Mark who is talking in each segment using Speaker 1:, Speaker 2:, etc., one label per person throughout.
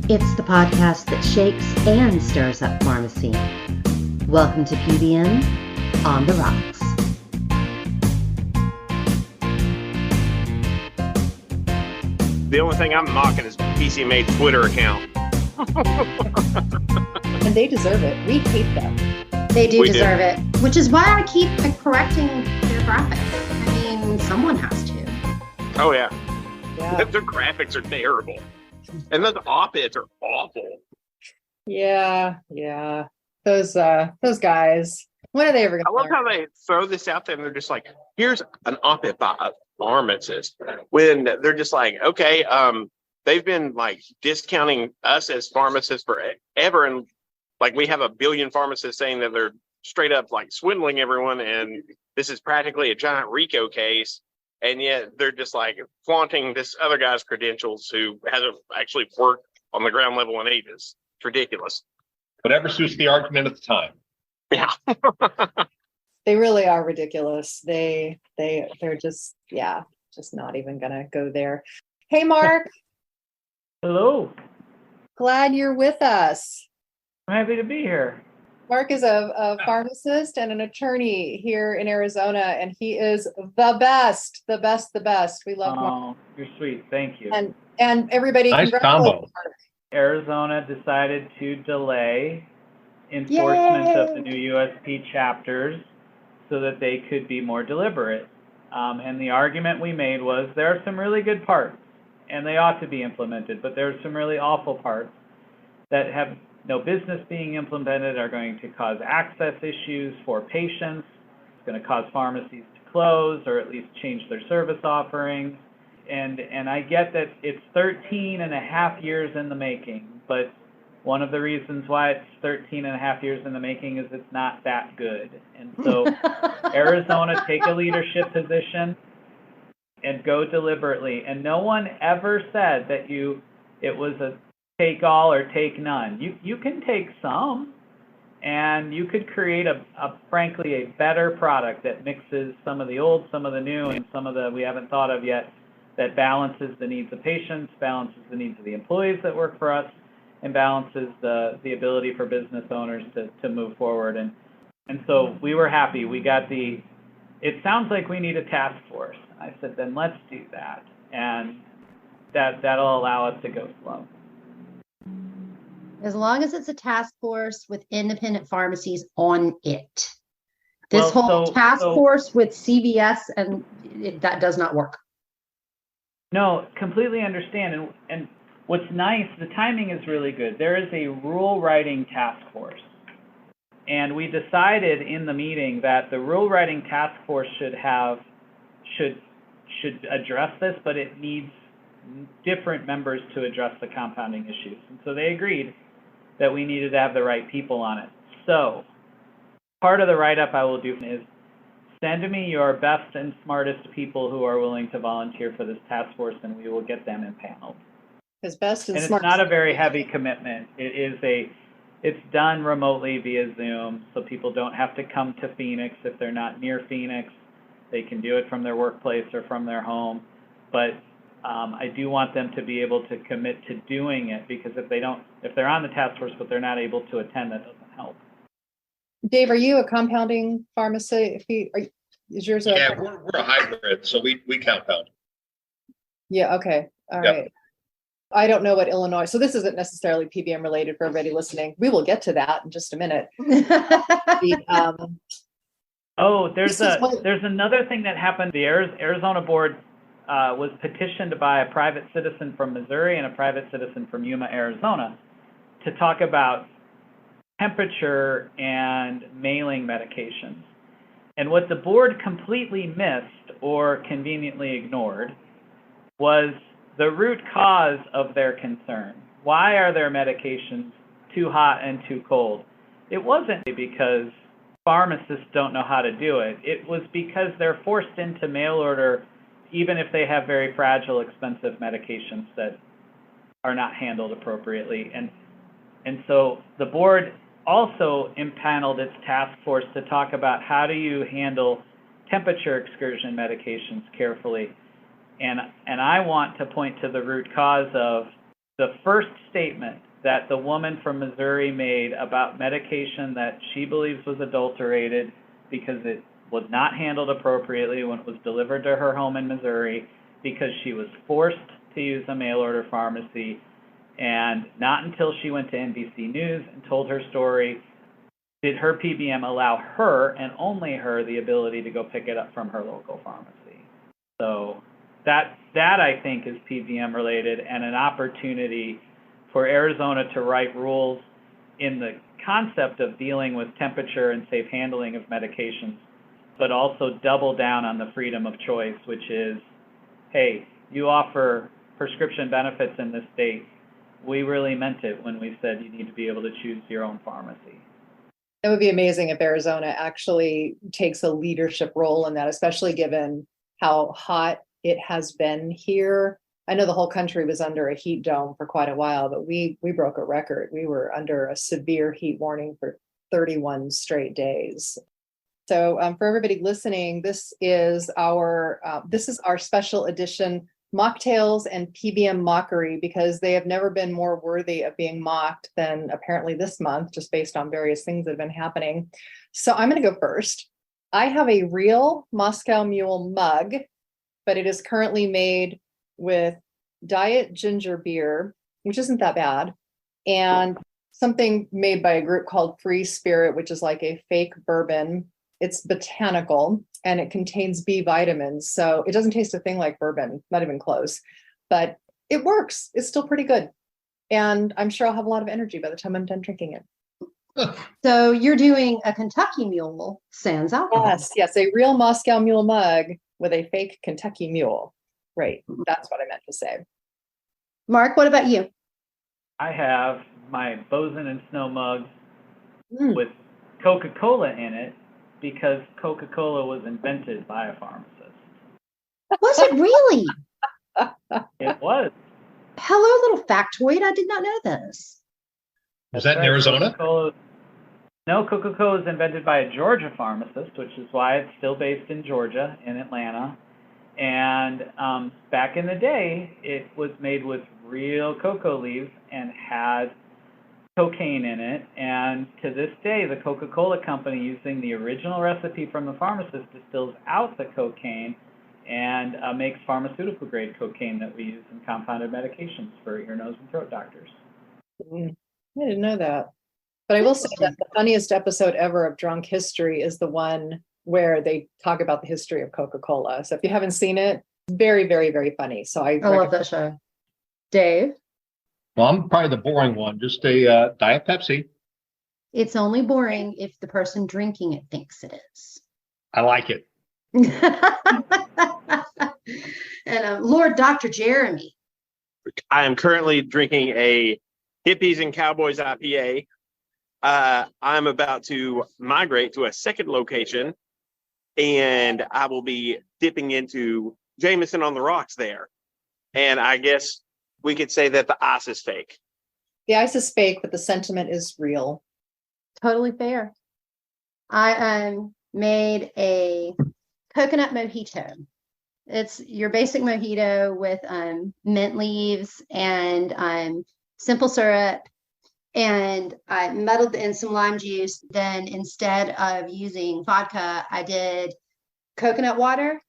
Speaker 1: It's the podcast that shakes and stirs up pharmacy. Welcome to PBM on the Rocks.
Speaker 2: The only thing I'm mocking is PCMA Twitter account.
Speaker 3: And they deserve it. We hate them.
Speaker 1: They do deserve it, which is why I keep correcting their graphics. I mean, someone has to.
Speaker 2: Oh, yeah. Their graphics are terrible. And those op-eds are awful.
Speaker 3: Yeah. Those guys. When are they ever going to
Speaker 2: I love how they throw this out there and they're just like, here's an op-ed by a pharmacist. When they're just like, okay, they've been like discounting us as pharmacists forever. And like we have a billion pharmacists saying that they're straight up like swindling everyone. And this is practically a giant RICO case. And yet they're just like flaunting this other guy's credentials who hasn't actually worked on the ground level in ages. It's ridiculous.
Speaker 4: Whatever suits the argument at the time.
Speaker 2: Yeah.
Speaker 3: They really are ridiculous. They're just not even gonna go there. Hey, Mark.
Speaker 5: Hello.
Speaker 3: Glad you're with us.
Speaker 5: I'm happy to be here.
Speaker 3: Mark is a pharmacist and an attorney here in Arizona, and he is the best. We love Mark.
Speaker 5: Oh, you're sweet. Thank you.
Speaker 3: And everybody,
Speaker 4: nice combo.
Speaker 3: Mark.
Speaker 5: Arizona decided to delay enforcement of the new USP chapters so that they could be more deliberate. And the argument we made was there are some really good parts, and they ought to be implemented, but there are some really awful parts that have no business being implemented, are going to cause access issues for patients. It's going to cause pharmacies to close or at least change their service offerings. And I get that it's 13 and a half years in the making, but one of the reasons why it's 13 and a half years in the making is it's not that good. And so Arizona, take a leadership position and go deliberately. And no one ever said that it was a take all or take none. You can take some, and you could create frankly a better product that mixes some of the old, some of the new, and some of the we haven't thought of yet, that balances the needs of patients, balances the needs of the employees that work for us, and balances the ability for business owners to move forward. And so we were happy. We got it sounds like we need a task force. I said, then let's do that. And that'll allow us to go slow.
Speaker 1: As long as it's a task force with independent pharmacies on it. This task force with CVS, and that does not work.
Speaker 5: No, completely understand. And what's nice, the timing is really good. There is a rule writing task force. And we decided in the meeting that the rule writing task force should address this, but it needs different members to address the compounding issues. And so they agreed that we needed to have the right people on it. So part of the write-up I will do is send me your best and smartest people who are willing to volunteer for this task force, and we will get them impaneled.
Speaker 3: His best and
Speaker 5: it's
Speaker 3: smartest.
Speaker 5: Not a very heavy commitment. It's done remotely via Zoom, so people don't have to come to Phoenix if they're not near Phoenix. They can do it from their workplace or from their home. But I do want them to be able to commit to doing it, because if they're on the task force but they're not able to attend, that doesn't help.
Speaker 3: Dave, are you a compounding pharmacy? Is yours
Speaker 4: Yeah, we're a hybrid, so we compound.
Speaker 3: Yeah, okay. All right. I don't know what Illinois, so this isn't necessarily PBM related for everybody listening. We will get to that in just a minute.
Speaker 5: There's another thing that happened. The Arizona board was petitioned by a private citizen from Missouri and a private citizen from Yuma, Arizona, to talk about temperature and mailing medications. And what the board completely missed or conveniently ignored was the root cause of their concern. Why are their medications too hot and too cold? It wasn't because pharmacists don't know how to do it. It was because they're forced into mail order, even if they have very fragile, expensive medications that are not handled appropriately. And so the board also impaneled its task force to talk about how do you handle temperature excursion medications carefully. And I want to point to the root cause of the first statement that the woman from Missouri made about medication that she believes was adulterated because it was not handled appropriately when it was delivered to her home in Missouri, because she was forced to use a mail order pharmacy, and not until she went to NBC News and told her story did her PBM allow her and only her the ability to go pick it up from her local pharmacy. So that I think is PBM related, and an opportunity for Arizona to write rules in the concept of dealing with temperature and safe handling of medications, but also double down on the freedom of choice, which is, hey, you offer prescription benefits in this state. We really meant it when we said you need to be able to choose your own pharmacy.
Speaker 3: It would be amazing if Arizona actually takes a leadership role in that, especially given how hot it has been here. I know the whole country was under a heat dome for quite a while, but we broke a record. We were under a severe heat warning for 31 straight days. So for everybody listening, this is our special edition Mocktails and PBM Mockery, because they have never been more worthy of being mocked than apparently this month, just based on various things that have been happening. So I'm going to go first. I have a real Moscow Mule mug, but it is currently made with diet ginger beer, which isn't that bad, and something made by a group called Free Spirit, which is like a fake bourbon. It's botanical and it contains B vitamins. So it doesn't taste a thing like bourbon, not even close, but it works. It's still pretty good. And I'm sure I'll have a lot of energy by the time I'm done drinking it.
Speaker 1: So you're doing a Kentucky Mule sans alcohol.
Speaker 3: Yes, a real Moscow Mule mug with a fake Kentucky Mule. Right. That's what I meant to say.
Speaker 1: Mark, what about you?
Speaker 5: I have my Boesen and Snow mug with Coca-Cola in it, because Coca-Cola was invented by a pharmacist.
Speaker 1: Was it really?
Speaker 5: It was.
Speaker 1: Hello, little factoid. I did not know this.
Speaker 4: Was that in Arizona?
Speaker 5: No, Coca-Cola was invented by a Georgia pharmacist, which is why it's still based in Georgia, in Atlanta. And back in the day, it was made with real cocoa leaves and had cocaine in it. And to this day, the Coca-Cola company, using the original recipe from the pharmacist, distills out the cocaine and makes pharmaceutical grade cocaine that we use in compounded medications for ear, nose, and throat doctors.
Speaker 3: I didn't know that. But I will say that the funniest episode ever of Drunk History is the one where they talk about the history of Coca-Cola. So if you haven't seen it, very, very, very funny. So I
Speaker 1: love that show. Dave?
Speaker 4: Well, I'm probably the boring one. Just a Diet Pepsi.
Speaker 1: It's only boring if the person drinking it thinks it is.
Speaker 4: I like it.
Speaker 1: And Lord Dr. Jeremy.
Speaker 2: I am currently drinking a Hippies and Cowboys IPA. I'm about to migrate to a second location, and I will be dipping into Jameson on the rocks there. And I guess we could say that the ice is fake.
Speaker 3: The ice is fake, but the sentiment is real.
Speaker 1: Totally fair. I made a coconut mojito. It's your basic mojito with mint leaves and simple syrup. And I muddled in some lime juice. Then instead of using vodka, I did coconut water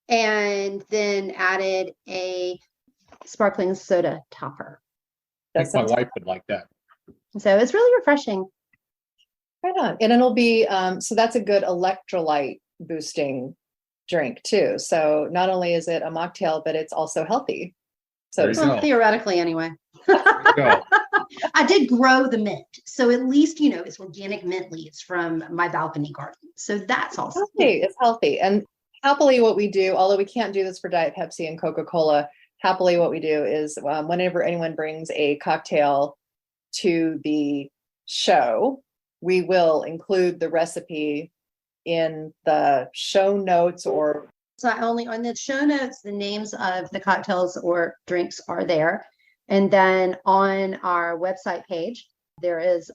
Speaker 1: and then added a sparkling soda topper.
Speaker 4: I think my wife would like that.
Speaker 1: So it's really refreshing.
Speaker 3: Right on. And it'll be, so that's a good electrolyte boosting drink too. So not only is it a mocktail, but it's also healthy. So
Speaker 1: theoretically anyway. I did grow the mint. So at least, it's organic mint leaves from my balcony garden. So that's also
Speaker 3: healthy. It's healthy. And happily what we do, although we can't do this for Diet Pepsi and Coca-Cola, happily what we do is whenever anyone brings a cocktail to the show, we will include the recipe in the show notes. Or
Speaker 1: so only on the show notes, the names of the cocktails or drinks are there. And then on our website page, there is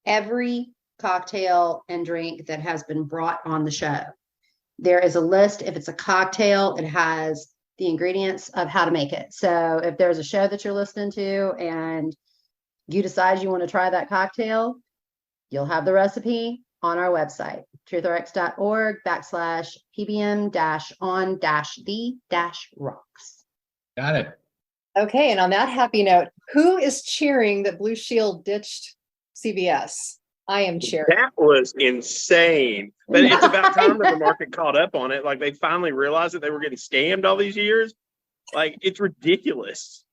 Speaker 1: every cocktail and drink that has been brought on the show. There is a list. If it's a cocktail, it has the ingredients of how to make it. So if there's a show that you're listening to and you decide you want to try that cocktail, you'll have the recipe on our website, truthrx.org/PBM-on-the-rocks.
Speaker 4: Got it.
Speaker 3: Okay, and on that happy note, who is cheering that Blue Shield ditched CVS? I am cheering.
Speaker 2: That was insane. But it's about time that the market caught up on it. Like they finally realized that they were getting scammed all these years. Like it's ridiculous.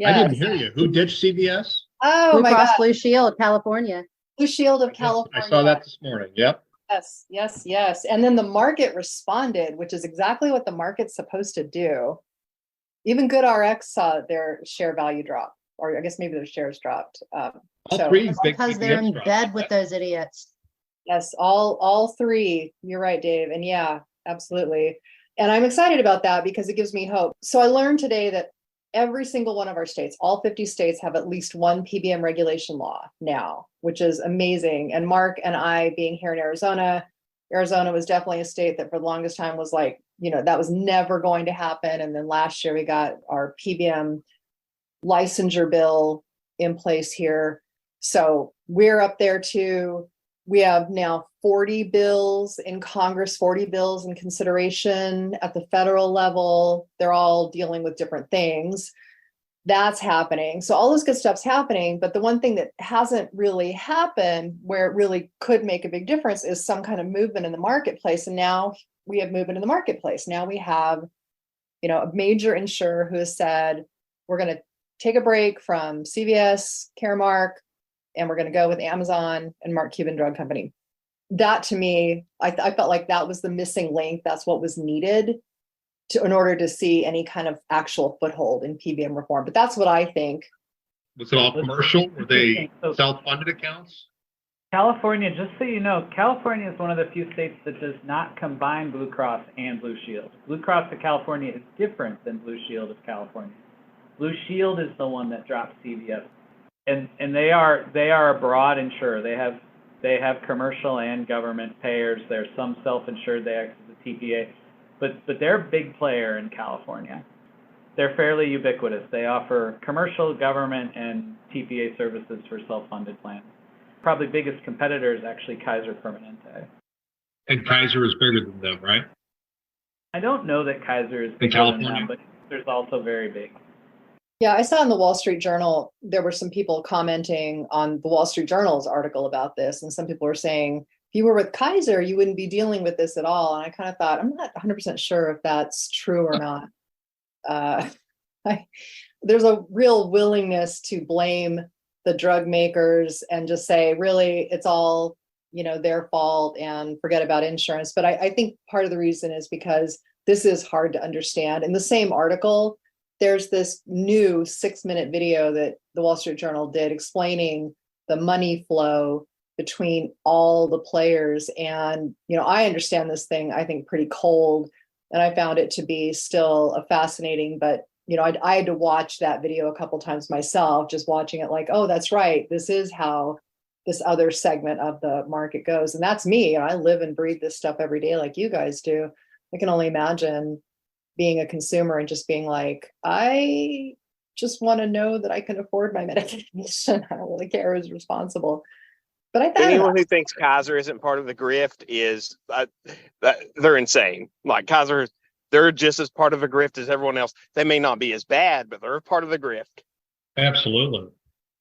Speaker 4: I didn't
Speaker 3: Yes.
Speaker 4: hear you. Who ditched CVS?
Speaker 3: Oh
Speaker 1: Blue
Speaker 3: my
Speaker 1: Cross
Speaker 3: God.
Speaker 1: Blue Shield, California.
Speaker 3: Blue Shield of
Speaker 4: I
Speaker 3: California.
Speaker 4: saw that this morning. Yep.
Speaker 3: Yes, yes, yes. And then the market responded, which is exactly what the market's supposed to do. Even GoodRx saw their share value drop, or I guess maybe their shares dropped.
Speaker 4: All
Speaker 3: So
Speaker 4: three
Speaker 1: It's
Speaker 4: big
Speaker 1: because they're in
Speaker 4: PBMs
Speaker 1: bed with those idiots.
Speaker 3: yes, all three. You're right, Dave. And yeah, absolutely. And I'm excited about that because it gives me hope. So I learned today that every single one of our states, all 50 states, have at least one PBM regulation law now, which is amazing. And Mark and I being here in Arizona was definitely a state that for the longest time was like, that was never going to happen. And then last year we got our PBM licensure bill in place here. So we're up there too. We have now 40 bills in Congress, 40 bills in consideration at the federal level. They're all dealing with different things. That's happening. So all this good stuff's happening. But the one thing that hasn't really happened where it really could make a big difference is some kind of movement in the marketplace. And now we have movement in the marketplace. Now we have, a major insurer who has said, we're going to take a break from CVS, Caremark, and we're going to go with Amazon and Mark Cuban Drug Company. That to me, I felt like that was the missing link. That's what was needed in order to see any kind of actual foothold in PBM reform. But that's what I think.
Speaker 4: Was it all commercial? Were they self-funded accounts?
Speaker 5: California, just so you know, California is one of the few states that does not combine Blue Cross and Blue Shield. Blue Cross of California is different than Blue Shield of California. Blue Shield is the one that dropped CVS, and they are a broad insurer. They have commercial and government payers. There's some self-insured. They act as a TPA, but they're a big player in California. They're fairly ubiquitous. They offer commercial, government, and TPA services for self-funded plans. Probably biggest competitor is actually Kaiser Permanente.
Speaker 4: And Kaiser is bigger than them, right?
Speaker 5: I don't know that Kaiser is bigger than them, but Kaiser's also very big.
Speaker 3: Yeah, I saw in the Wall Street Journal, there were some people commenting on the Wall Street Journal's article about this. And some people were saying, if you were with Kaiser, you wouldn't be dealing with this at all. And I kind of thought, I'm not 100% sure if that's true or not. There's a real willingness to blame the drug makers and just say, really, it's all, their fault and forget about insurance. But I think part of the reason is because this is hard to understand. In the same article, there's this new 6-minute video that the Wall Street Journal did explaining the money flow between all the players. And, I understand this thing, I think, pretty cold. And I found it to be still a fascinating, but, I had to watch that video a couple times myself, just watching it like, oh, that's right. This is how this other segment of the market goes. And that's me. I live and breathe this stuff every day like you guys do. I can only imagine being a consumer and just being like, I just want to know that I can afford my medication. I don't really care who's responsible. But I thought
Speaker 2: anyone who thinks Kaiser isn't part of the grift is they're insane. Like Kaiser, they're just as part of a grift as everyone else. They may not be as bad, but they're part of the grift.
Speaker 4: Absolutely.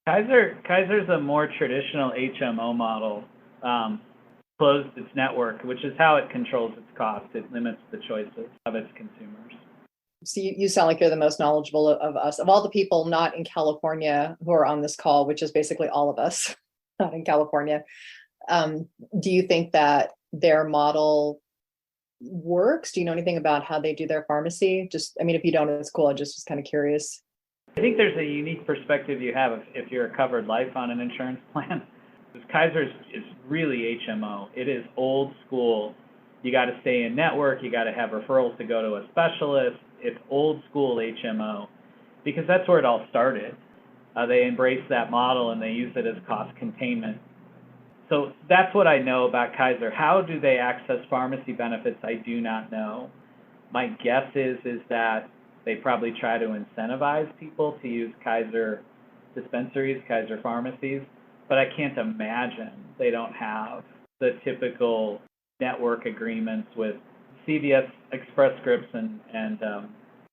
Speaker 5: Kaiser's a more traditional HMO model, closed its network, which is how it controls its cost. It limits the choices of its consumers.
Speaker 3: So you sound like you're the most knowledgeable of us, of all the people not in California who are on this call, which is basically all of us not in California. Do you think that their model works? Do you know anything about how they do their pharmacy? If you don't, it's cool. I just was kind of curious.
Speaker 5: I think there's a unique perspective you have if you're a covered life on an insurance plan. Kaiser is really HMO. It is old school. You got to stay in network. You got to have referrals to go to a specialist. It's old school HMO because that's where it all started. They embraced that model and they use it as cost containment. So that's what I know about Kaiser. How do they access pharmacy benefits? I do not know. My guess is that they probably try to incentivize people to use Kaiser dispensaries, Kaiser pharmacies, but I can't imagine they don't have the typical network agreements with CVS, Express Scripts, and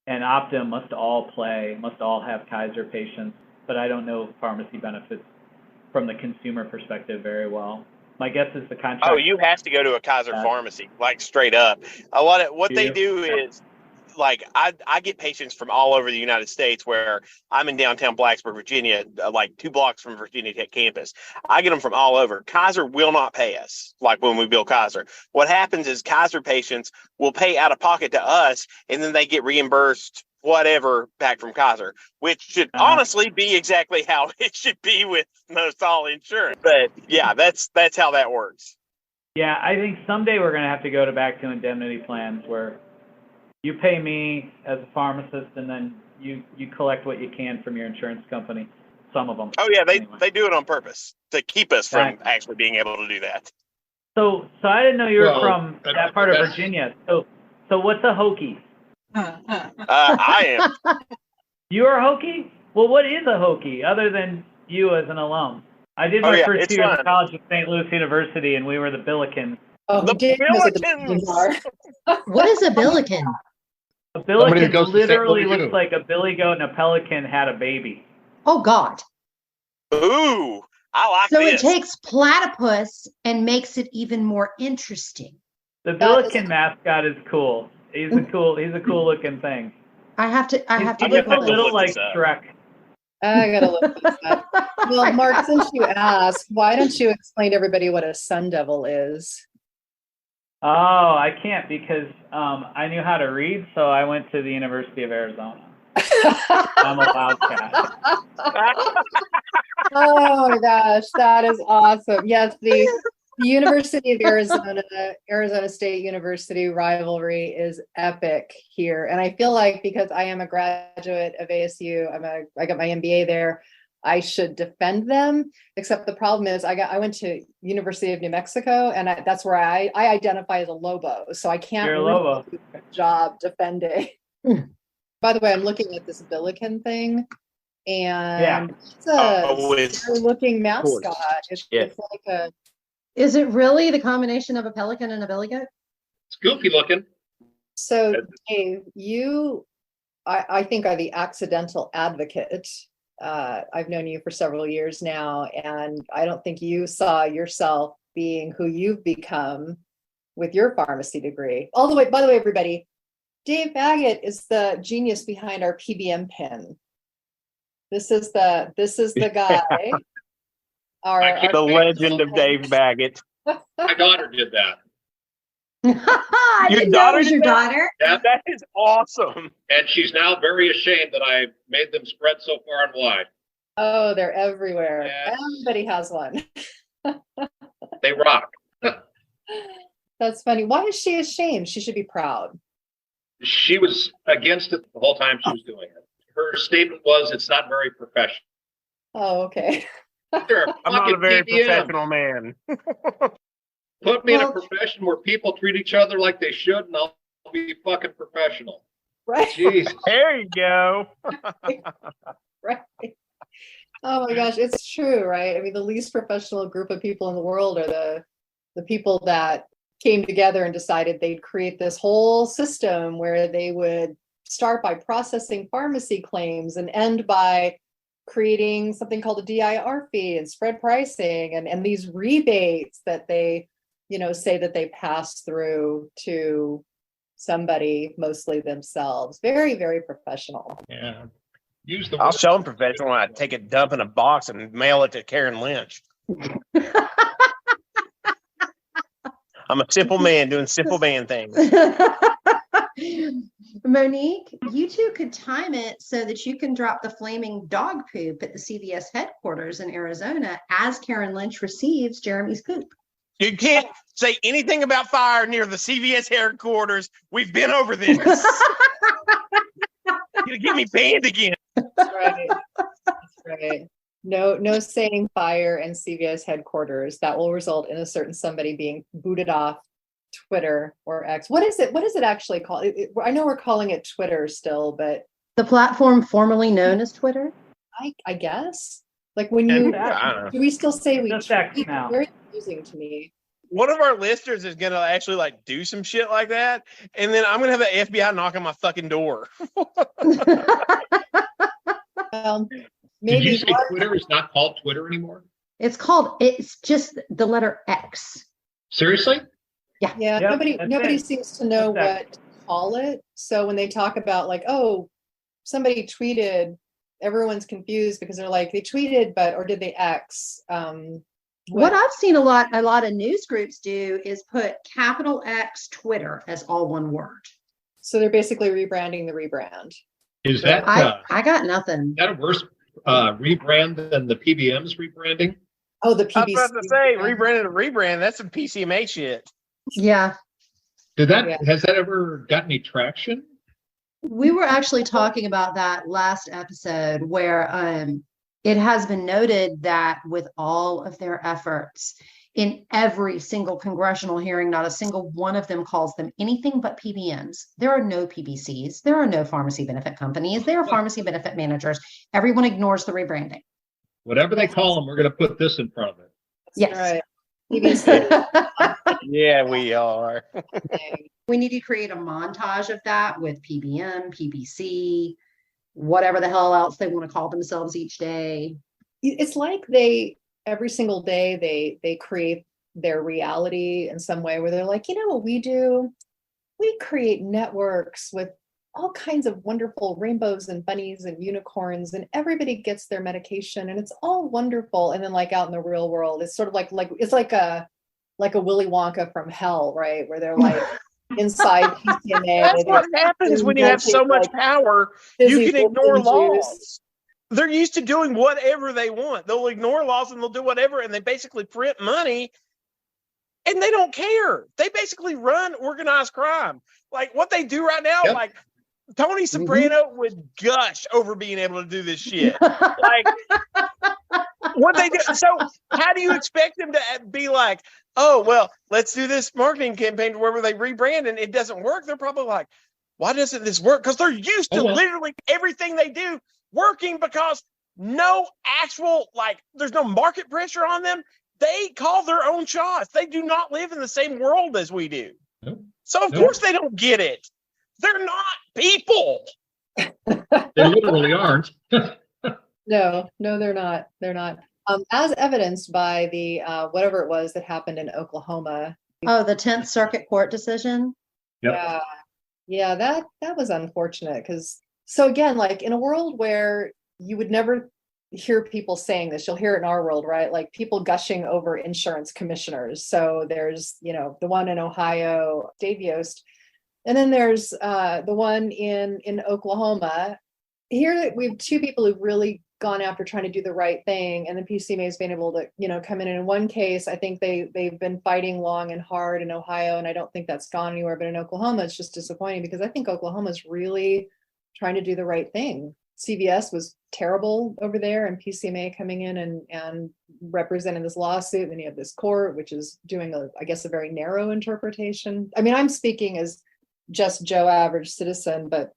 Speaker 5: Optum must all have Kaiser patients, but I don't know pharmacy benefits from the consumer perspective very well. My guess is the contract.
Speaker 2: Oh, you have to go to a Kaiser pharmacy, like straight up. A lot of what they do is, like, I get patients from all over the United States, where I'm in downtown Blacksburg, Virginia, like 2 blocks from Virginia Tech campus. I get them from all over. Kaiser will not pay us, like when we bill Kaiser. What happens is Kaiser patients will pay out of pocket to us, and then they get reimbursed whatever back from Kaiser, which should honestly be exactly how it should be with most all insurance. But yeah, that's how that works.
Speaker 5: Yeah, I think someday we're going to have to go back to indemnity plans where you pay me as a pharmacist, and then you collect what you can from your insurance company. Some of them.
Speaker 2: Oh yeah, they do it on purpose to keep us from actually being able to do that.
Speaker 5: So I didn't know you were from that part of Virginia. So what's a Hokie?
Speaker 2: I am.
Speaker 5: You are a Hokie? Well, what is a Hokie other than you as an alum? I did my first 2 years of college at St. Louis University, and we were the Billikens.
Speaker 2: Oh, the Billikens.
Speaker 1: What is a Billiken?
Speaker 5: A Billiken literally looks like a billy goat and a pelican had a baby.
Speaker 1: Oh, God.
Speaker 2: Ooh, I like
Speaker 1: so
Speaker 2: this.
Speaker 1: So it takes platypus and makes it even more interesting.
Speaker 5: The Billiken mascot is cool. He's a cool looking thing.
Speaker 1: I have to
Speaker 5: He
Speaker 1: look
Speaker 5: looks a little like Shrek.
Speaker 3: I gotta look this up. Well, Mark, since you asked, why don't you explain to everybody what a sun devil is?
Speaker 5: Oh, I can't because I knew how to read, so I went to the University of Arizona. I'm a wildcat.
Speaker 3: Oh my gosh, that is awesome. Yes, the University of Arizona State University rivalry is epic here. And I feel like because I am a graduate of ASU, I got my MBA there, I should defend them. Except the problem is I went to University of New Mexico, and that's where I identify as a Lobo. So I can't really do a job defending. By the way, I'm looking at this Billiken thing, and it's a scary-looking mascot. It's like a...
Speaker 1: Is it really the combination of a pelican and a billy goat?
Speaker 4: It's goofy looking.
Speaker 3: So, Dave, I think, are the accidental advocate. I've known you for several years now, and I don't think you saw yourself being who you've become with your pharmacy degree. By the way, everybody, Dave Bagot is the genius behind our PBM pin. This is the guy.
Speaker 2: The legend of Dave Bagot.
Speaker 4: My daughter did that.
Speaker 1: Your daughter did that?
Speaker 4: Yeah.
Speaker 2: That is awesome.
Speaker 4: And she's now very ashamed that I made them spread so far and wide.
Speaker 3: Oh, they're everywhere.
Speaker 4: Yes.
Speaker 3: Everybody has one.
Speaker 4: They rock.
Speaker 3: That's funny. Why is she ashamed? She should be proud.
Speaker 4: She was against it the whole time she was doing it. Her statement was, "It's not very professional."
Speaker 3: Oh, okay.
Speaker 2: Sure, I'm not a very professional man.
Speaker 4: Put me in a profession where people treat each other like they should, and I'll be fucking professional.
Speaker 3: Right.
Speaker 4: Jeez.
Speaker 2: There you go.
Speaker 3: Right. Oh my gosh, it's true, right? I mean, the least professional group of people in the world are the people that came together and decided they'd create this whole system where they would start by processing pharmacy claims and end by creating something called a DIR fee and spread pricing and these rebates that they, say that they pass through to somebody, mostly themselves. Very, very professional.
Speaker 4: Yeah.
Speaker 2: I'll show them professional when I take a dump in a box and mail it to Karen Lynch. I'm a simple man doing simple man things.
Speaker 1: Monique, you two could time it so that you can drop the flaming dog poop at the CVS headquarters in Arizona as Karen Lynch receives Jeremy's poop.
Speaker 2: You can't say anything about fire near the CVS headquarters. We've been over this. You'll get me banned again.
Speaker 3: That's right. That's right. No saying fire and CVS headquarters. That will result in a certain somebody being booted off Twitter or X. What is it? What is it actually called? I know we're calling it Twitter still, but
Speaker 1: The platform formerly known as Twitter.
Speaker 3: I guess like when you
Speaker 2: Yeah.
Speaker 3: do we still say we
Speaker 5: Just X
Speaker 3: tweet?
Speaker 5: now.
Speaker 3: Very confusing to me.
Speaker 2: One of our listeners is gonna actually like do some shit like that, and then I'm gonna have the FBI knock on my fucking door.
Speaker 3: Did
Speaker 4: Did you say Twitter is not called Twitter anymore?
Speaker 1: It's just the letter X.
Speaker 4: Seriously?
Speaker 3: Yeah,
Speaker 5: Yep,
Speaker 3: nobody
Speaker 5: that's it.
Speaker 3: seems to know
Speaker 5: That's
Speaker 3: what to call it. So when they talk about like, oh, somebody tweeted, everyone's confused because they're like, they tweeted, or did they X?
Speaker 1: What I've seen a lot of news groups do is put capital X Twitter as all one word.
Speaker 3: So they're basically rebranding the rebrand.
Speaker 4: Is that
Speaker 1: I got nothing.
Speaker 4: that a worse rebrand than the PBM's rebranding?
Speaker 3: Oh, the
Speaker 2: I was
Speaker 3: PBC.
Speaker 2: about to say rebranded a rebrand. That's some PCMA shit.
Speaker 1: Yeah.
Speaker 4: Has that ever got any traction?
Speaker 1: We were actually talking about that last episode where it has been noted that with all of their efforts in every single congressional hearing, not a single one of them calls them anything but PBMs. There are no PBCs. There are no pharmacy benefit companies. There are pharmacy benefit managers. Everyone ignores the rebranding.
Speaker 4: Whatever they call them, we're going to put this in front of it.
Speaker 1: Yes.
Speaker 3: Right. PBC.
Speaker 2: Yeah, we are.
Speaker 1: We need to create a montage of that with PBM, PBC, whatever the hell else they want to call themselves each day.
Speaker 3: It's like every single day they create their reality in some way where they're like, you know what we do? We create networks with all kinds of wonderful rainbows and bunnies and unicorns, and everybody gets their medication and it's all wonderful. And then like out in the real world, it's sort of like it's like a Willy Wonka from hell, right? Where they're like inside PCMA.
Speaker 2: That's what happens when you have so much power. You can ignore laws. They're used to doing whatever they want. They'll ignore laws and they'll do whatever, and they basically print money, and they don't care. They basically run organized crime. Like what they do right now, like Tony Soprano would gush over being able to do this shit. Like what they do. So how do you expect them to be like, oh, well, let's do this marketing campaign where they rebrand and it doesn't work? They're probably like, why doesn't this work? Because they're used to literally everything they do working, because no actual, like, there's no market pressure on them. They call their own shots. They do not live in the same world as we do.
Speaker 4: Nope.
Speaker 2: So of course they don't get it. They're not people.
Speaker 4: They literally aren't.
Speaker 3: No, they're not. They're not. As evidenced by the whatever it was that happened in Oklahoma.
Speaker 1: Oh, the 10th Circuit Court decision.
Speaker 4: Yep.
Speaker 3: Yeah, that was unfortunate because so again, like in a world where you would never hear people saying this, you'll hear it in our world, right? Like people gushing over insurance commissioners. So there's, the one in Ohio, Dave Yost, and then there's the one in Oklahoma. Here we have two people who've really gone after trying to do the right thing, and the PCMA has been able to, come in. And in one case, I think they've been fighting long and hard in Ohio, and I don't think that's gone anywhere. But in Oklahoma, it's just disappointing because I think Oklahoma's really trying to do the right thing. CVS was terrible over there, and PCMA coming in and representing this lawsuit. And then you have this court, which is doing a very narrow interpretation. I mean, I'm speaking as just Joe average citizen, but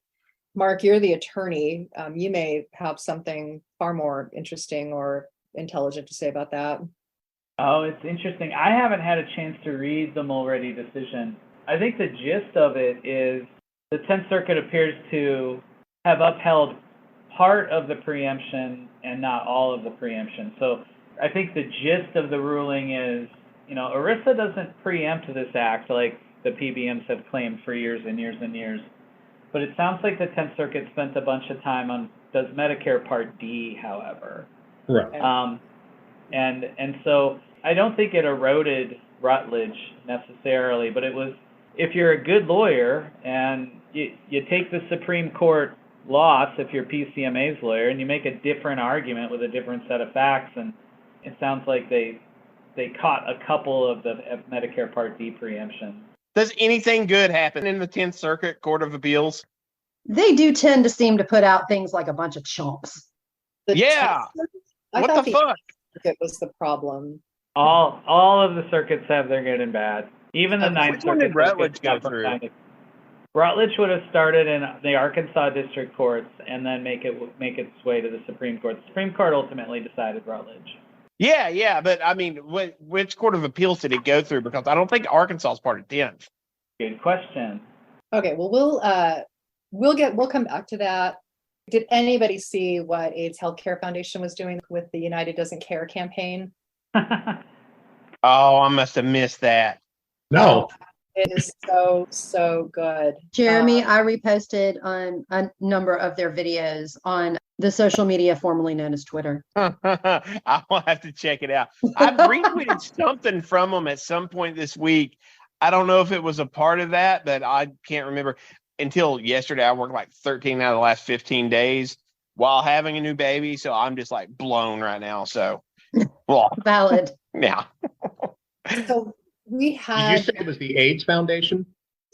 Speaker 3: Mark, you're the attorney. You may have something far more interesting or intelligent to say about that.
Speaker 5: Oh, it's interesting. I haven't had a chance to read the Mulready decision. I think the gist of it is the 10th Circuit appears to have upheld part of the preemption and not all of the preemption. So I think the gist of the ruling is, ERISA doesn't preempt this act like the PBMs have claimed for years and years and years. But it sounds like the 10th Circuit spent a bunch of time on does Medicare Part D, however.
Speaker 4: Right.
Speaker 5: And so I don't think it eroded Rutledge necessarily, but it was, if you're a good lawyer and you take the Supreme Court loss, if you're PCMA's lawyer, and you make a different argument with a different set of facts, and it sounds like they caught a couple of the Medicare Part D preemption.
Speaker 2: Does anything good happen in the 10th Circuit Court of Appeals?
Speaker 1: They do tend to seem to put out things like a bunch of chumps.
Speaker 2: Yeah.
Speaker 3: I
Speaker 2: What
Speaker 3: thought
Speaker 2: the fuck?
Speaker 3: Circuit was the problem.
Speaker 5: All of the circuits have their good and bad. Even the Ninth
Speaker 2: Which one did
Speaker 5: Circuit took
Speaker 2: Rutledge
Speaker 5: good
Speaker 2: go
Speaker 5: stuff from
Speaker 2: through?
Speaker 5: time to- Rutledge would have started in the Arkansas district courts and then make its way to the Supreme Court. The Supreme Court ultimately decided Rutledge.
Speaker 2: Yeah, but I mean, which court of appeals did it go through? Because I don't think Arkansas is part of 10th.
Speaker 5: Good question.
Speaker 3: Okay, well, we'll come back to that. Did anybody see what AIDS Healthcare Foundation was doing with the United Doesn't Care campaign?
Speaker 2: Oh, I must have missed that.
Speaker 4: No,
Speaker 3: It is so good.
Speaker 1: Jeremy, I reposted on a number of their videos on the social media formerly known as Twitter.
Speaker 2: I will have to check it out. I've retweeted something from them at some point this week. I don't know if it was a part of that, but I can't remember. Until yesterday, I worked like 13 out of the last 15 days while having a new baby. So I'm just like blown right now. So, well,
Speaker 1: Valid.
Speaker 2: yeah.
Speaker 3: So we
Speaker 4: did you
Speaker 3: had
Speaker 4: say it was the AIDS Foundation?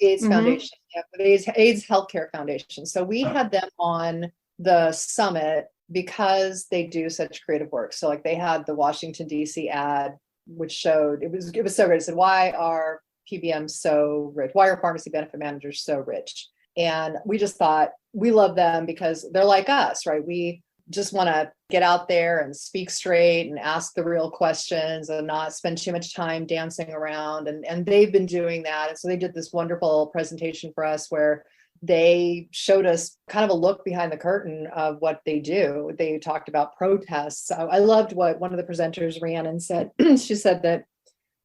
Speaker 3: AIDS
Speaker 1: Mhm.
Speaker 3: Foundation, yeah, the AIDS Healthcare Foundation. So we had them on the summit because they do such creative work. So like they had the Washington DC ad, which showed it was so great. It said, "Why are PBMs so rich? Why are pharmacy benefit managers so rich?" And we just thought we love them because they're like us, right? We just want to get out there and speak straight and ask the real questions and not spend too much time dancing around. And they've been doing that. And so they did this wonderful presentation for us where they showed us kind of a look behind the curtain of what they do. They talked about protests. I loved what one of the presenters, Rhiannon, said. She said that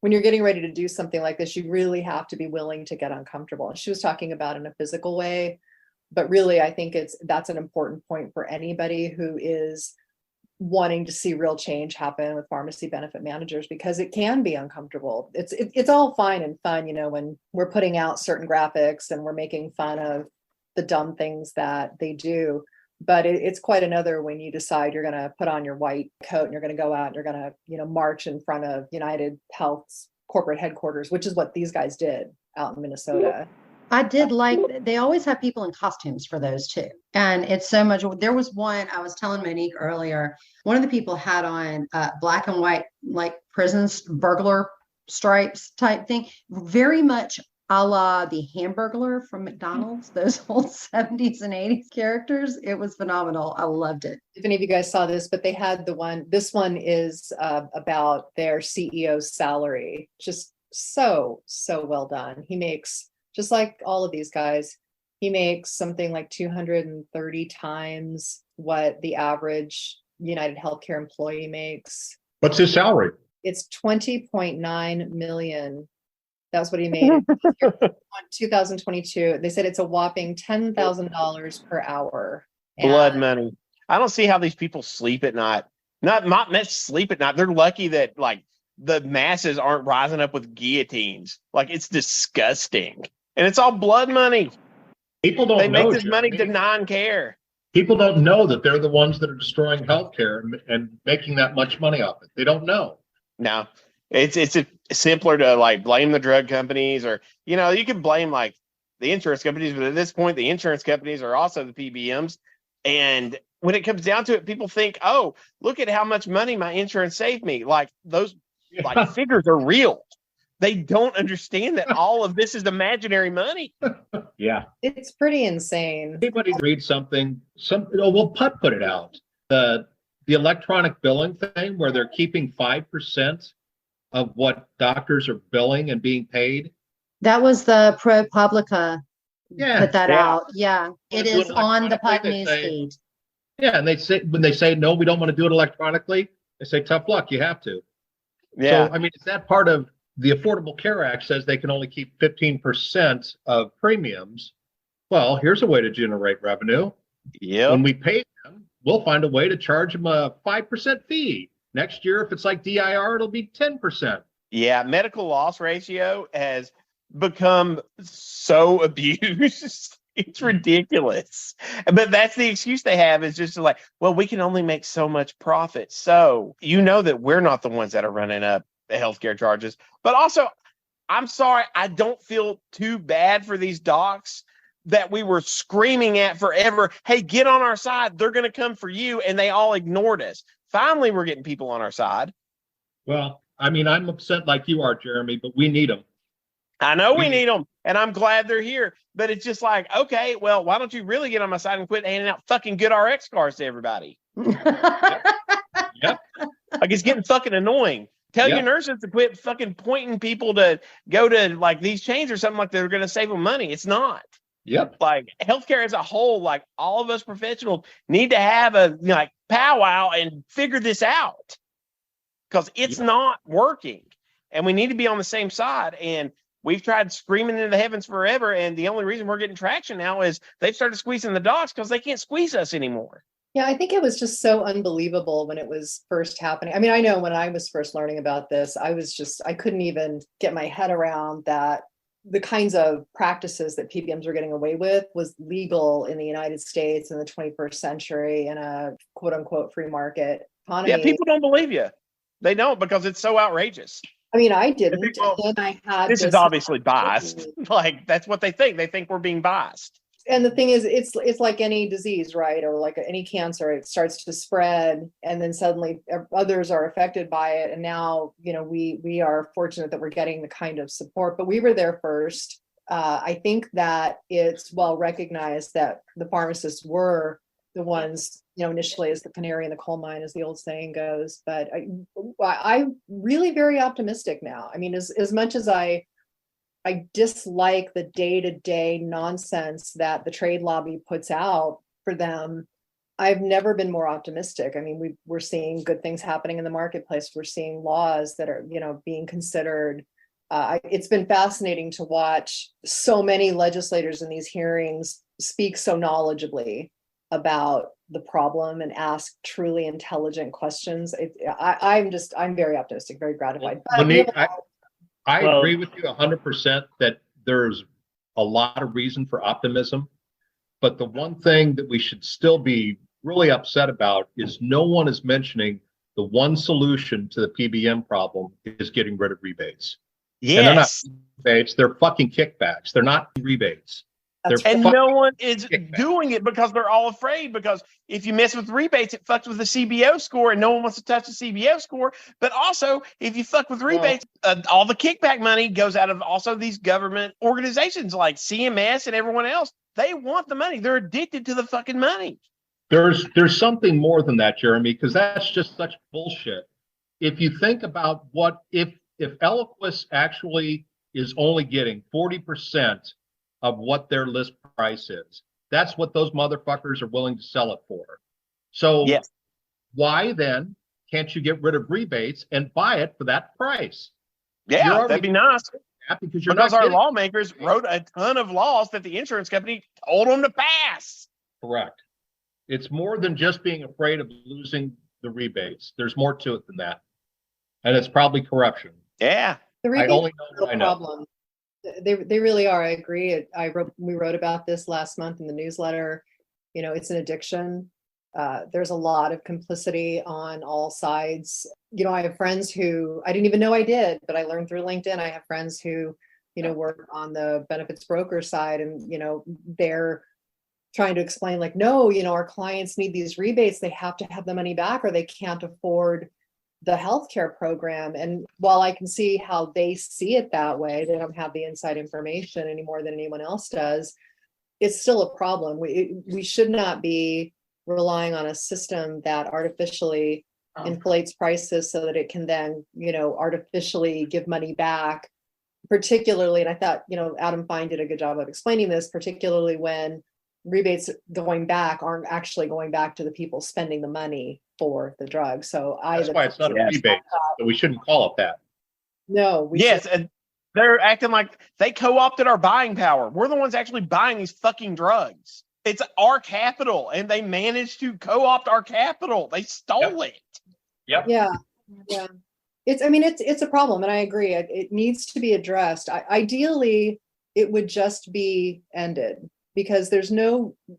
Speaker 3: when you're getting ready to do something like this, you really have to be willing to get uncomfortable. And she was talking about in a physical way, but really, I think that's an important point for anybody who is wanting to see real change happen with pharmacy benefit managers, because it can be uncomfortable. It's all fine and fun, when we're putting out certain graphics and we're making fun of the dumb things that they do. But it's quite another when you decide you're going to put on your white coat and you're going to go out and you're going to, march in front of United Health's corporate headquarters, which is what these guys did out in Minnesota.
Speaker 1: I did like, they always have people in costumes for those too. And it's so much. There was one, I was telling Monique earlier, one of the people had on black and white, like prisons, burglar stripes type thing, very much a la the Hamburglar from McDonald's, those old 70s and 80s characters. It was phenomenal. I loved it.
Speaker 3: If any of you guys saw this, but they had this one is about their CEO's salary. Just so well done. He makes, just like all of these guys, he makes something like 230 times what the average United Healthcare employee makes.
Speaker 4: What's his salary?
Speaker 3: It's 20.9 million. That's what he made in 2022. They said it's a whopping $10,000 per hour.
Speaker 2: Blood money. I don't see how these people sleep at night. Not sleep at night. They're lucky that like the masses aren't rising up with guillotines. Like it's disgusting. And it's all blood money.
Speaker 4: People don't
Speaker 2: They
Speaker 4: know.
Speaker 2: make this money
Speaker 4: Jeremy.
Speaker 2: denying care.
Speaker 4: People don't know that they're the ones that are destroying healthcare and making that much money off it. They don't know.
Speaker 2: No, it's simpler to like blame the drug companies, or you can blame like the insurance companies, but at this point the insurance companies are also the PBMs. And when it comes down to it, people think, oh, look at how much money my insurance saved me. Like those like figures are real. They don't understand that all of this is imaginary money.
Speaker 4: Yeah.
Speaker 3: It's pretty insane.
Speaker 4: Anybody read something? Well, Putt put it out. The electronic billing thing where they're keeping 5% of what doctors are billing and being paid.
Speaker 1: That was the ProPublica put that
Speaker 2: Yeah.
Speaker 1: out. Yeah, it
Speaker 4: Do it
Speaker 1: is on the Putt
Speaker 4: electronically,
Speaker 1: News
Speaker 4: they say.
Speaker 1: feed.
Speaker 4: Yeah, and when they say no, we don't want to do it electronically, they say tough luck, you have to.
Speaker 2: Yeah.
Speaker 4: So I mean, is that part of the Affordable Care Act says they can only keep 15% of premiums? Well, here's a way to generate revenue.
Speaker 2: Yeah.
Speaker 4: When we pay them, we'll find a way to charge them a 5% fee. Next year, if it's like DIR, it'll be 10%.
Speaker 2: Yeah. Medical loss ratio has become so abused. It's ridiculous. But that's the excuse they have, is just like, well, we can only make so much profit. So that we're not the ones that are running up the healthcare charges. But also, I'm sorry, I don't feel too bad for these docs that we were screaming at forever. Hey, get on our side. They're going to come for you. And they all ignored us. Finally, we're getting people on our side.
Speaker 4: Well, I mean, I'm upset like you are, Jeremy, but we need them.
Speaker 2: I know we need them, and I'm glad they're here. But it's just like, okay, well, why don't you really get on my side and quit handing out fucking good RX cards to everybody?
Speaker 4: Yep.
Speaker 2: Like, it's getting fucking annoying. Tell
Speaker 4: Yep.
Speaker 2: your nurses to quit fucking pointing people to go to like these chains or something like they're going to save them money. It's not.
Speaker 4: Yep.
Speaker 2: Like, healthcare as a whole, like all of us professionals need to have a like powwow and figure this out, because it's not working, and we need to be on the same side. And we've tried screaming into the heavens forever, and the only reason we're getting traction now is they've started squeezing the docs because they can't squeeze us anymore.
Speaker 3: Yeah, I think it was just so unbelievable when it was first happening. I mean, I know when I was first learning about this, I couldn't even get my head around that the kinds of practices that PBMs were getting away with was legal in the United States in the 21st century in a quote unquote free market economy.
Speaker 2: Yeah, people don't believe you. They don't, because it's so outrageous.
Speaker 3: I mean, I didn't.
Speaker 2: Well,
Speaker 3: and then I had
Speaker 2: This is obviously biased. Like, that's what they think. They think we're being biased.
Speaker 3: And the thing is, it's like any disease, right? Or like any cancer, it starts to spread, and then suddenly others are affected by it. And now, we are fortunate that we're getting the kind of support, but we were there first. I think that it's well recognized that the pharmacists were the ones, initially as the canary in the coal mine, as the old saying goes. But I'm really very optimistic now. I mean, as much as I dislike the day-to-day nonsense that the trade lobby puts out for them, I've never been more optimistic. I mean, we're seeing good things happening in the marketplace. We're seeing laws that are, being considered. It's been fascinating to watch so many legislators in these hearings speak so knowledgeably about the problem and ask truly intelligent questions. I'm very optimistic, very gratified.
Speaker 4: Monique, I agree with you 100% that there's a lot of reason for optimism. But the one thing that we should still be really upset about is no one is mentioning the one solution to the PBM problem is getting rid of rebates.
Speaker 2: Yes.
Speaker 4: And they're not rebates, they're fucking kickbacks. They're not rebates.
Speaker 2: And no one is doing it because they're all afraid, because if you mess with rebates, it fucks with the CBO score, and no one wants to touch the CBO score. But also, if you fuck with rebates, all the kickback money goes out of also these government organizations like CMS and everyone else. They want the money. They're addicted to the fucking money.
Speaker 4: There's something more than that, Jeremy, because that's just such bullshit. If you think about if Eliquis actually is only getting 40% of what their list price is, that's what those motherfuckers are willing to sell it for. So why then can't you get rid of rebates and buy it for that price?
Speaker 2: Yeah, that'd be nice.
Speaker 4: Because
Speaker 2: our lawmakers wrote a ton of laws that the insurance company told them to pass.
Speaker 4: Correct. It's more than just being afraid of losing the rebates. There's more to it than that. And it's probably corruption.
Speaker 2: Yeah.
Speaker 3: The rebates
Speaker 4: I only know what I know.
Speaker 3: Problem. They really are. I agree. We wrote about this last month in the newsletter. It's an addiction. There's a lot of complicity on all sides. I have friends who I didn't even know I did, but I learned through LinkedIn. I have friends who, work on the benefits broker side, and, they're trying to explain like, no, our clients need these rebates. They have to have the money back or they can't afford the healthcare program. And while I can see how they see it that way, they don't have the inside information any more than anyone else does. It's still a problem. We should not be relying on a system that artificially inflates prices so that it can then, artificially give money back, particularly. And I thought, Adam Fine did a good job of explaining this, particularly when rebates going back aren't actually going back to the people spending the money for the drug. So
Speaker 4: that's why it's not a rebate. So we shouldn't call it that.
Speaker 3: No.
Speaker 2: And they're acting like they co-opted our buying power. We're the ones actually buying these fucking drugs. It's our capital, and they managed to co-opt our capital. They stole it.
Speaker 4: Yep.
Speaker 3: Yeah. It's a problem, and I agree. It needs to be addressed. Ideally, it would just be ended, because there's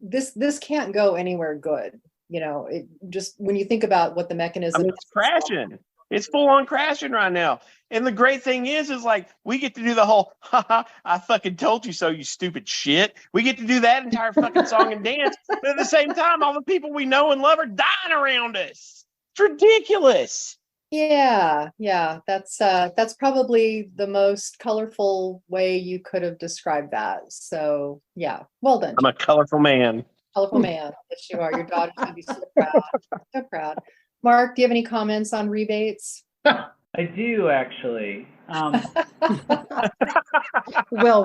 Speaker 3: this can't go anywhere good. It just, when you think about what the mechanism
Speaker 2: it's crashing. It's full on crashing right now. And the great thing is like, we get to do the whole, I fucking told you so, you stupid shit. We get to do that entire fucking song and dance. But at the same time, all the people we know and love are dying around us. It's ridiculous.
Speaker 3: Yeah, that's probably the most colorful way you could have described that. So yeah, well done.
Speaker 2: I'm a colorful man.
Speaker 3: Colorful man. Yes, you are. Your daughter's gonna be so proud. So proud. Mark, do you have any comments on rebates?
Speaker 5: I do actually.
Speaker 1: Well,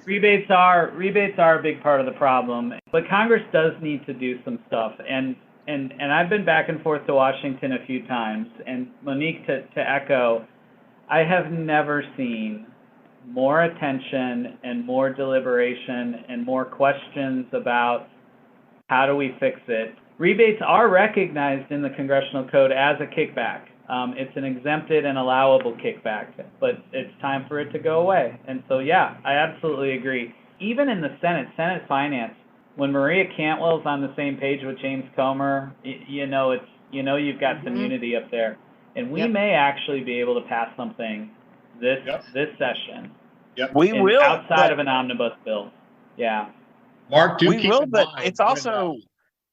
Speaker 5: Rebates are a big part of the problem, but Congress does need to do some stuff. And I've been back and forth to Washington a few times. And Monique, to echo, I have never seen more attention and more deliberation and more questions about how do we fix it. Rebates are recognized in the Congressional Code as a kickback. It's an exempted and allowable kickback, but it's time for it to go away. And so, yeah, I absolutely agree. Even in the Senate Finance, when Maria Cantwell's on the same page with James Comer, you've got some unity up there. And we may actually be able to pass something this session.
Speaker 2: We will.
Speaker 5: Outside of an omnibus bill. Yeah.
Speaker 4: Mark, do
Speaker 2: we
Speaker 4: keep
Speaker 2: will,
Speaker 4: in
Speaker 2: but
Speaker 4: mind
Speaker 2: it's also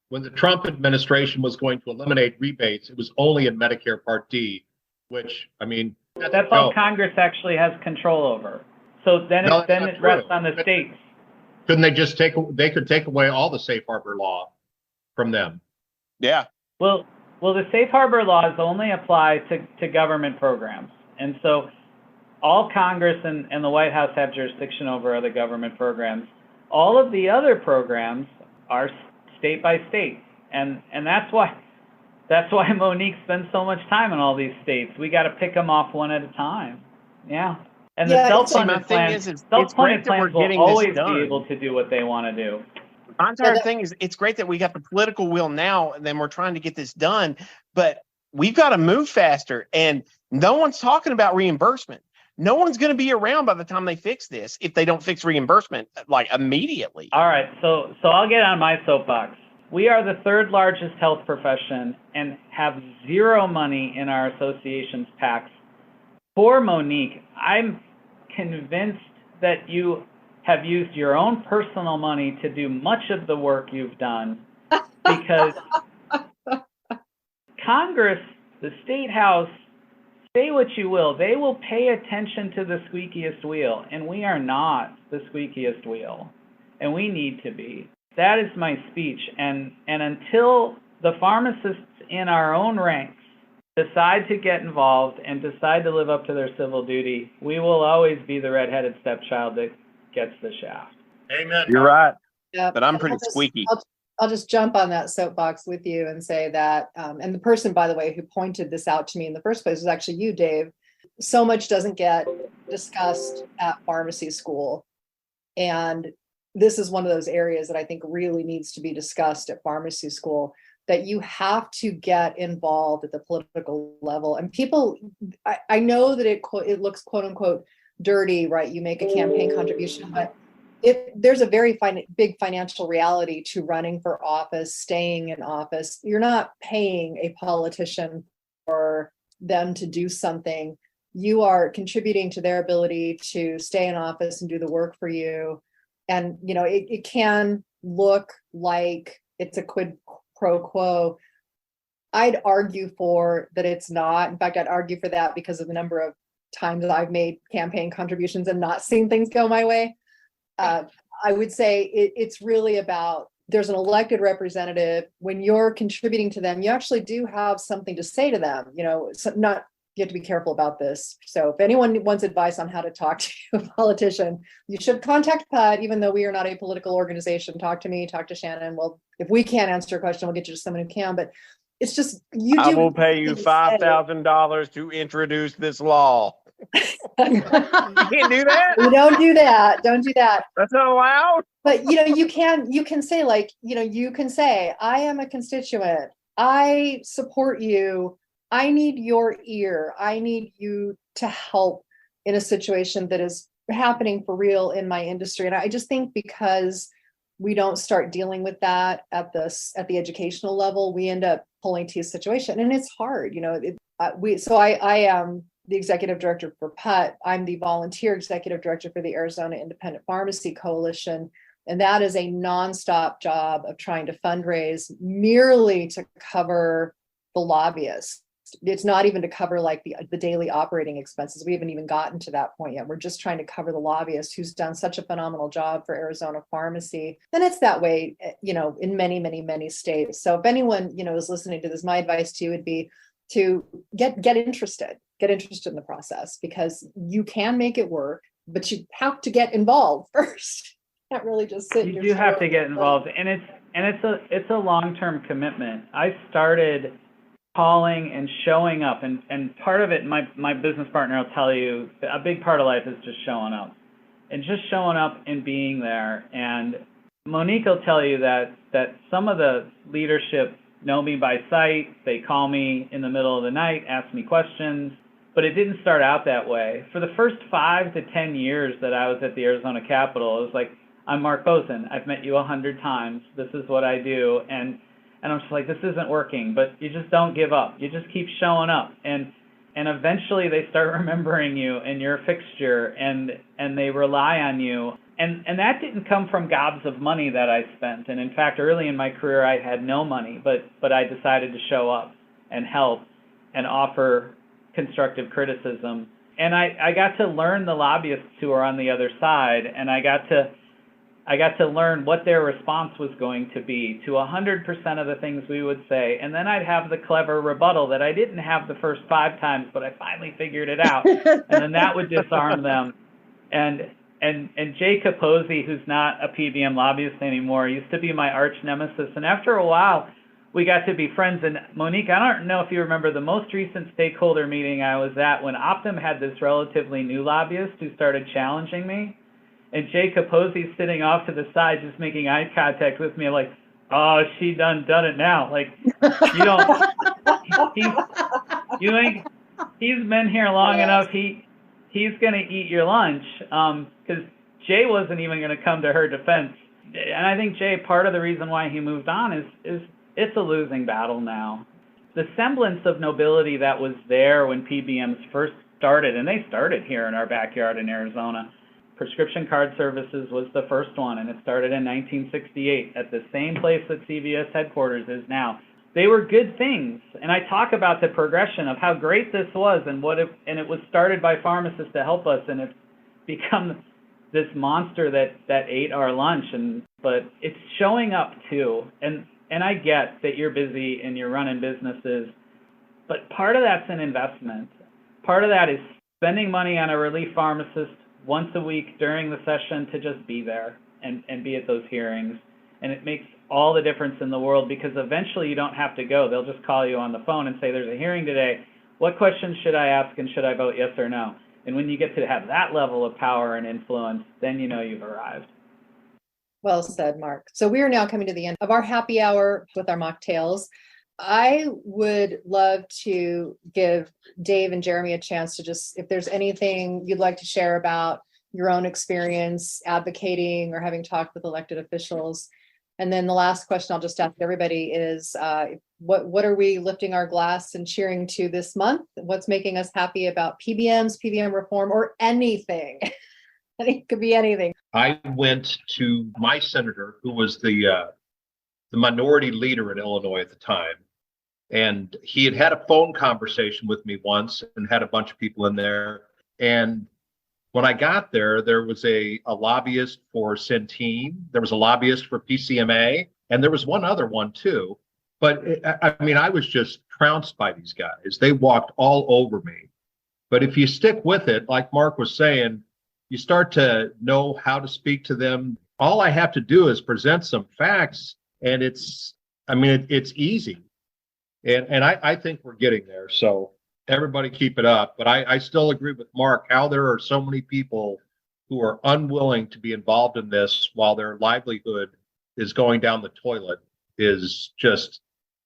Speaker 4: when the Trump administration was going to eliminate rebates, it was only in Medicare Part D, which, I mean,
Speaker 5: that's all Congress actually has control over. So then it rests on the states.
Speaker 4: Couldn't they just they could take away all the safe harbor law from them?
Speaker 2: Yeah.
Speaker 5: Well, the safe harbor laws only apply to government programs. And so all Congress and the White House have jurisdiction over other government programs. All of the other programs are state by state. And that's why Monique spends so much time in all these states. We got to pick them off one at a time. Yeah. And the self-funded plans will always be able to do what they want to do.
Speaker 2: My entire thing is, it's great that we got the political will now, and then we're trying to get this done, but we've got to move faster. And no one's talking about reimbursement. No one's going to be around by the time they fix this if they don't fix reimbursement like immediately.
Speaker 5: All right, so I'll get on my soapbox. We are the third largest health profession and have zero money in our association's PACs. For Monique, I'm convinced that you have used your own personal money to do much of the work you've done, because Congress, the State House, say what you will, they will pay attention to the squeakiest wheel, and we are not the squeakiest wheel, and we need to be. That is my speech, and until the pharmacists in our own ranks decide to get involved and decide to live up to their civil duty, we will always be the redheaded stepchild that gets the shaft.
Speaker 4: Amen.
Speaker 2: You're right.
Speaker 3: Yep.
Speaker 2: But I'm pretty squeaky.
Speaker 3: I'll just jump on that soapbox with you and say that, and the person, by the way, who pointed this out to me in the first place was actually you, Dave. So much doesn't get discussed at pharmacy school. And this is one of those areas that I think really needs to be discussed at pharmacy school, that you have to get involved at the political level. And people, I know that it looks quote unquote dirty, right? You make a campaign contribution, but there's a very big financial reality to running for office, staying in office. You're not paying a politician for them to do something. You are contributing to their ability to stay in office and do the work for you. And, it can look like it's a quid pro quo. I'd argue for that it's not. In fact, I'd argue for that because of the number of times I've made campaign contributions and not seen things go my way. I would say it's really about, there's an elected representative. When you're contributing to them, you actually do have something to say to them. You have to be careful about this. So if anyone wants advice on how to talk to a politician, you should contact PUD, even though we are not a political organization. Talk to me, talk to Shannon. Well, if we can't answer a question, we'll get you to someone who can. But it's just,
Speaker 2: I will pay you $5,000 to introduce this law. You can't do that.
Speaker 3: You don't do that. Don't do that.
Speaker 2: That's not allowed.
Speaker 3: But you can say, you can say, I am a constituent. I support you. I need your ear. I need you to help in a situation that is happening for real in my industry. And I just think because we don't start dealing with that at the educational level, we end up pulling teeth situation, and it's hard. I am the executive director for PUT. I'm the volunteer executive director for the Arizona Independent Pharmacy Coalition. And that is a nonstop job of trying to fundraise merely to cover the lobbyists. It's not even to cover like the daily operating expenses. We haven't even gotten to that point yet. We're just trying to cover the lobbyist who's done such a phenomenal job for Arizona pharmacy. And it's that way, in many, many, many states. So if anyone, is listening to this, my advice to you would be to get interested in the process, because you can make it work, but you have to get involved first. You can't really just sit.
Speaker 5: You do have to get involved, and it's a long-term commitment. I started calling and showing up, and part of it, my business partner will tell you, a big part of life is just showing up and being there. And Monique will tell you that some of the leadership know me by sight. They call me in the middle of the night, ask me questions, but it didn't start out that way. For the first 5 to 10 years that I was at the Arizona Capitol, it was like, I'm Mark Boesen. I've met you 100 times. This is what I do. And I'm just like, this isn't working, but you just don't give up. You just keep showing up. And eventually they start remembering you and you're a fixture, and they rely on you. And that didn't come from gobs of money that I spent. And in fact, early in my career, I had no money, but I decided to show up and help and offer constructive criticism. And I got to learn the lobbyists who are on the other side, and I got to learn what their response was going to be to 100% of the things we would say. And then I'd have the clever rebuttal that I didn't have the first 5 times, but I finally figured it out. And then that would disarm them. And Jay Capozzi, who's not a PBM lobbyist anymore, used to be my arch nemesis. And after a while, we got to be friends. And Monique, I don't know if you remember the most recent stakeholder meeting I was at, when Optum had this relatively new lobbyist who started challenging me. And Jay Capozzi's sitting off to the side, just making eye contact with me, like, oh, she done it now. Like, you don't, he's been here long enough. He's going to eat your lunch. Because Jay wasn't even going to come to her defense. And I think Jay, part of the reason why he moved on is it's a losing battle now. The semblance of nobility that was there when PBMs first started, and they started here in our backyard in Arizona. Prescription Card Services was the first one, and it started in 1968 at the same place that CVS headquarters is now. They were good things, and I talk about the progression of how great this was, and it was started by pharmacists to help us, and it's become this monster that ate our lunch. But it's showing up too, and I get that you're busy and you're running businesses, but part of that's an investment. Part of that is spending money on a relief pharmacist once a week during the session to just be there and be at those hearings. And it makes all the difference in the world, because eventually you don't have to go. They'll just call you on the phone and say, there's a hearing today. What questions should I ask, and should I vote yes or no? And when you get to have that level of power and influence, then you know you've arrived.
Speaker 3: Well said, Mark. So we are now coming to the end of our happy hour with our mocktails. I would love to give Dave and Jeremy a chance to just, if there's anything you'd like to share about your own experience advocating or having talked with elected officials. And then the last question I'll just ask everybody is, what are we lifting our glass and cheering to this month? What's making us happy about PBMs, PBM reform, or anything? It could be anything.
Speaker 4: I went to my senator, who was the minority leader in Illinois at the time. And he had a phone conversation with me once and had a bunch of people in there. And when I got there, there was a lobbyist for Centene. There was a lobbyist for PCMA. And there was one other one too. But I was just trounced by these guys. They walked all over me. But if you stick with it, like Mark was saying, you start to know how to speak to them. All I have to do is present some facts, and it's easy. And I think we're getting there. So everybody keep it up. But I still agree with Mark, how there are so many people who are unwilling to be involved in this while their livelihood is going down the toilet is just.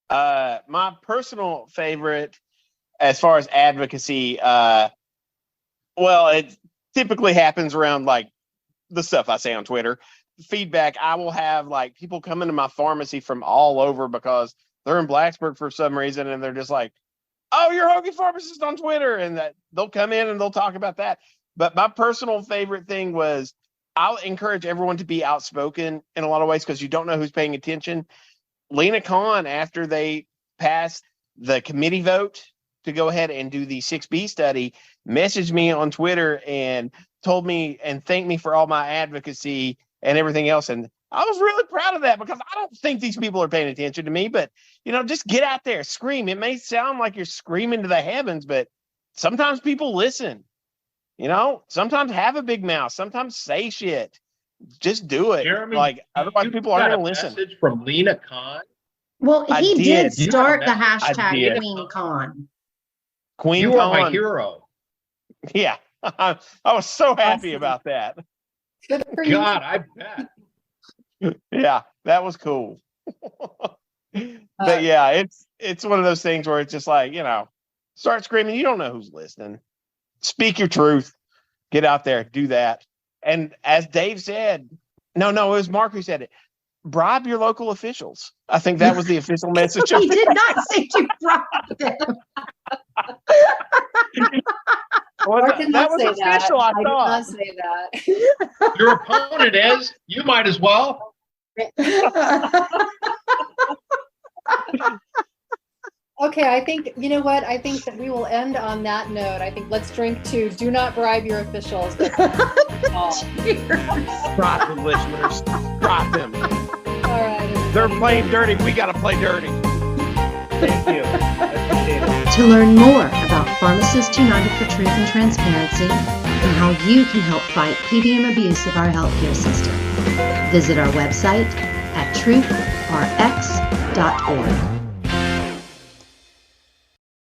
Speaker 2: My personal favorite as far as advocacy, it typically happens around like the stuff I say on Twitter. Feedback, I will have like people come into my pharmacy from all over because they're in Blacksburg for some reason, and they're just like, oh, you're Hoagie Pharmacist on Twitter, and that they'll come in and they'll talk about that. But my personal favorite thing was, I'll encourage everyone to be outspoken in a lot of ways, because you don't know who's paying attention. Lena Khan, after they passed the committee vote to go ahead and do the 6B study messaged me on Twitter and told me and thanked me for all my advocacy and everything else. And I was really proud of that because I don't think these people are paying attention to me, but just get out there, scream. It may sound like you're screaming to the heavens, but sometimes people listen, sometimes have a big mouth, sometimes say shit. Just do it.
Speaker 4: Jeremy,
Speaker 2: otherwise people aren't going to listen.
Speaker 4: Message from Lena Khan.
Speaker 1: Well, he did
Speaker 4: You
Speaker 1: start the
Speaker 2: I
Speaker 1: hashtag
Speaker 2: did.
Speaker 1: Queen Con.
Speaker 2: Queen
Speaker 4: You are my
Speaker 2: Con.
Speaker 4: hero.
Speaker 2: Yeah. I was so happy about that.
Speaker 3: Good for you.
Speaker 4: God, I bet.
Speaker 2: Yeah, that was cool. But yeah, it's one of those things where it's just like, start screaming. You don't know who's listening. Speak your truth. Get out there, do that. And as Dave said, no, it was Mark who said it. Bribe your local officials. I think that was the official message.
Speaker 1: He did not say to bribe them.
Speaker 2: Well,
Speaker 3: Mark did
Speaker 2: that
Speaker 3: not
Speaker 2: was
Speaker 3: say
Speaker 2: official,
Speaker 3: that.
Speaker 2: I
Speaker 3: did
Speaker 2: thought.
Speaker 3: not say that.
Speaker 4: Your opponent is. You might as well.
Speaker 3: Okay, I think, you know what? I think that we will end on that note. I think let's drink to do not bribe your officials. But
Speaker 2: Bribe the listeners. Bribe them.
Speaker 3: all right.
Speaker 2: They're playing dirty. We got to play dirty.
Speaker 5: Thank you. I appreciate it.
Speaker 1: To learn more about Pharmacists United for Truth and Transparency and how you can help fight PBM abuse of our healthcare system, visit our website at truthrx.org.